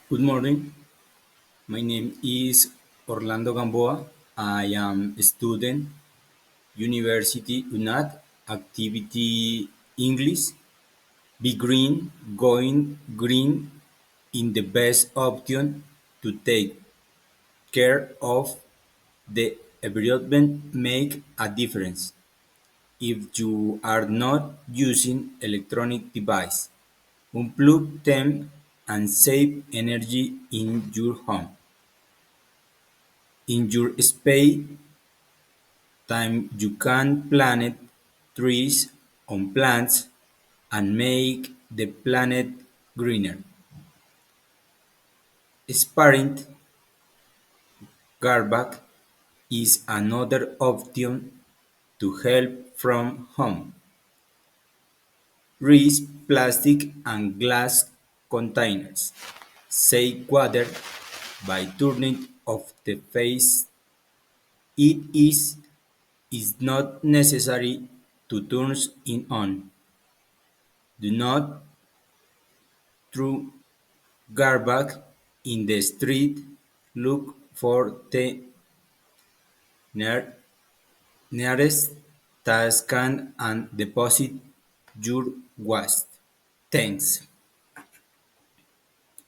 Good morning. My name is Orlando Gamboa. I am a student, University UNAD, activity English. Be green, going green in the best option to take care of the environment make a difference. If you are not using electronic device, unplug them and save energy in your home. In your spare time you can plant trees on plants and make the planet greener. Sparing garbage is another option to help from home. Reuse plastic and glass containers. Save water by turning off the faucet. It is not necessary to turn it on. Do not throw garbage in the street. Look for the nearest trash can and deposit your waste. Thanks.